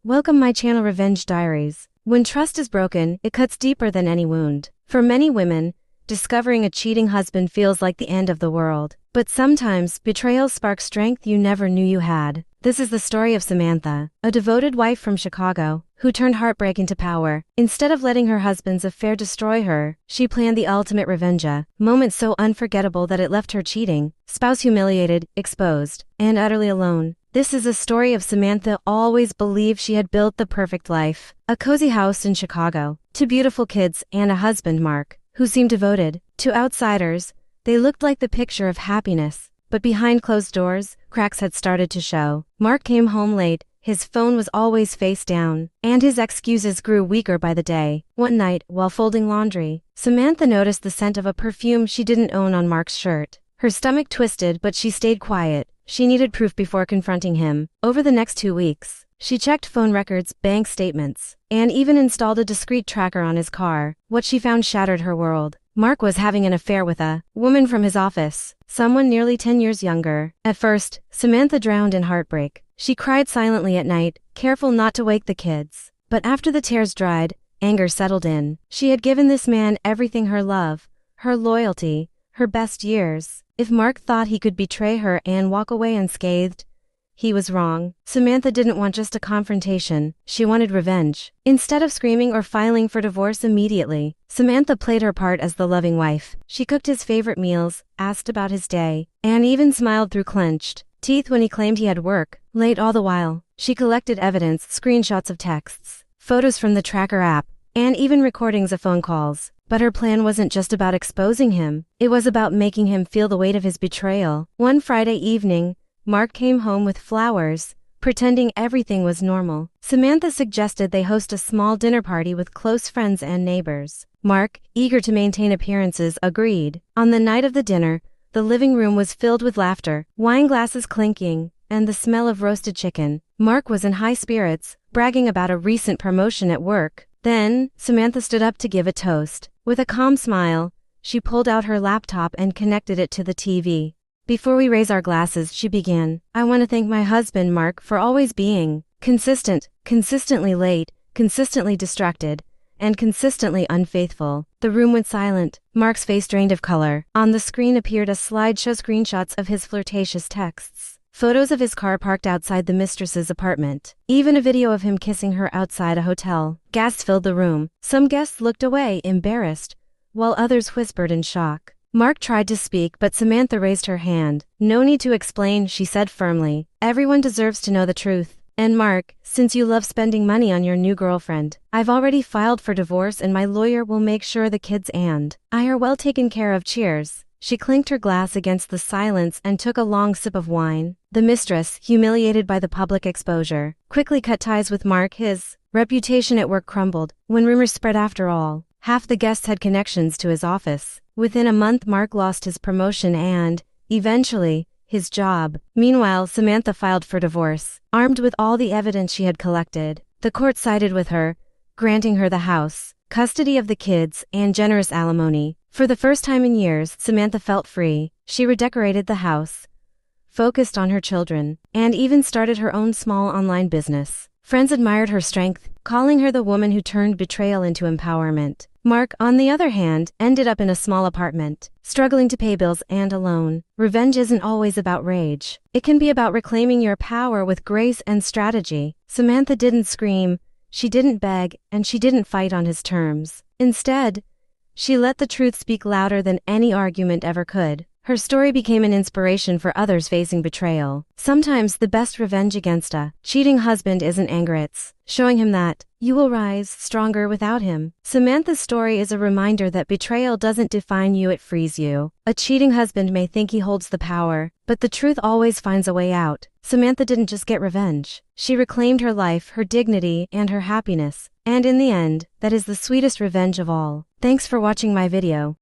Welcome my channel Revenge Diaries. When trust is broken, it cuts deeper than any wound. For many women, discovering a cheating husband feels like the end of the world. But sometimes, betrayal sparks strength you never knew you had. This is the story of Samantha, a devoted wife from Chicago, who turned heartbreak into power. Instead of letting her husband's affair destroy her, she planned the ultimate revenge, a moment so unforgettable that it left her cheating spouse humiliated, exposed, and utterly alone. This is a story of Samantha always believed she had built the perfect life. A cozy house in Chicago, 2 beautiful kids, and a husband, Mark, who seemed devoted. To outsiders, they looked like the picture of happiness. But behind closed doors, cracks had started to show. Mark came home late, his phone was always face down, and his excuses grew weaker by the day. One night, while folding laundry, Samantha noticed the scent of a perfume she didn't own on Mark's shirt. Her stomach twisted, but she stayed quiet. She needed proof before confronting him. Over the next 2 weeks, she checked phone records, bank statements, and even installed a discreet tracker on his car. What she found shattered her world. Mark was having an affair with a woman from his office, someone nearly 10 years younger. At first, Samantha drowned in heartbreak. She cried silently at night, careful not to wake the kids. But after the tears dried, anger settled in. She had given this man everything: her love, her loyalty, her best years. If Mark thought he could betray her and walk away unscathed, he was wrong. Samantha didn't want just a confrontation, she wanted revenge. Instead of screaming or filing for divorce immediately, Samantha played her part as the loving wife. She cooked his favorite meals, asked about his day, and even smiled through clenched teeth when he claimed he had work late. All the while, she collected evidence, screenshots of texts, photos from the tracker app, and even recordings of phone calls. But her plan wasn't just about exposing him, it was about making him feel the weight of his betrayal. One Friday evening, Mark came home with flowers, pretending everything was normal. Samantha suggested they host a small dinner party with close friends and neighbors. Mark, eager to maintain appearances, agreed. On the night of the dinner, the living room was filled with laughter, wine glasses clinking, and the smell of roasted chicken. Mark was in high spirits, bragging about a recent promotion at work. Then, Samantha stood up to give a toast. With a calm smile, she pulled out her laptop and connected it to the TV. Before we raise our glasses, she began, I want to thank my husband Mark for always being consistent, consistently late, consistently distracted, and consistently unfaithful. The room went silent. Mark's face drained of color. On the screen appeared a slideshow, screenshots of his flirtatious texts, photos of his car parked outside the mistress's apartment, even a video of him kissing her outside a hotel. Gasps filled the room. Some guests looked away, embarrassed, while others whispered in shock. Mark tried to speak, but Samantha raised her hand. No need to explain, she said firmly. Everyone deserves to know the truth. And Mark, since you love spending money on your new girlfriend, I've already filed for divorce and my lawyer will make sure the kids and I are well taken care of. Cheers. She clinked her glass against the silence and took a long sip of wine. The mistress, humiliated by the public exposure, quickly cut ties with Mark. His reputation at work crumbled when rumors spread. After all, half the guests had connections to his office. Within a month, Mark lost his promotion and, eventually, his job. Meanwhile, Samantha filed for divorce, armed with all the evidence she had collected. The court sided with her, granting her the house, custody of the kids, and generous alimony. For the first time in years, Samantha felt free. She redecorated the house, focused on her children, and even started her own small online business. Friends admired her strength, calling her the woman who turned betrayal into empowerment. Mark, on the other hand, ended up in a small apartment, struggling to pay bills and alone. Revenge isn't always about rage. It can be about reclaiming your power with grace and strategy. Samantha didn't scream, she didn't beg, and she didn't fight on his terms. Instead, she let the truth speak louder than any argument ever could. Her story became an inspiration for others facing betrayal. Sometimes the best revenge against a cheating husband isn't anger, it's showing him that you will rise stronger without him. Samantha's story is a reminder that betrayal doesn't define you, it frees you. A cheating husband may think he holds the power, but the truth always finds a way out. Samantha didn't just get revenge. She reclaimed her life, her dignity, and her happiness. And in the end, that is the sweetest revenge of all. Thanks for watching my video.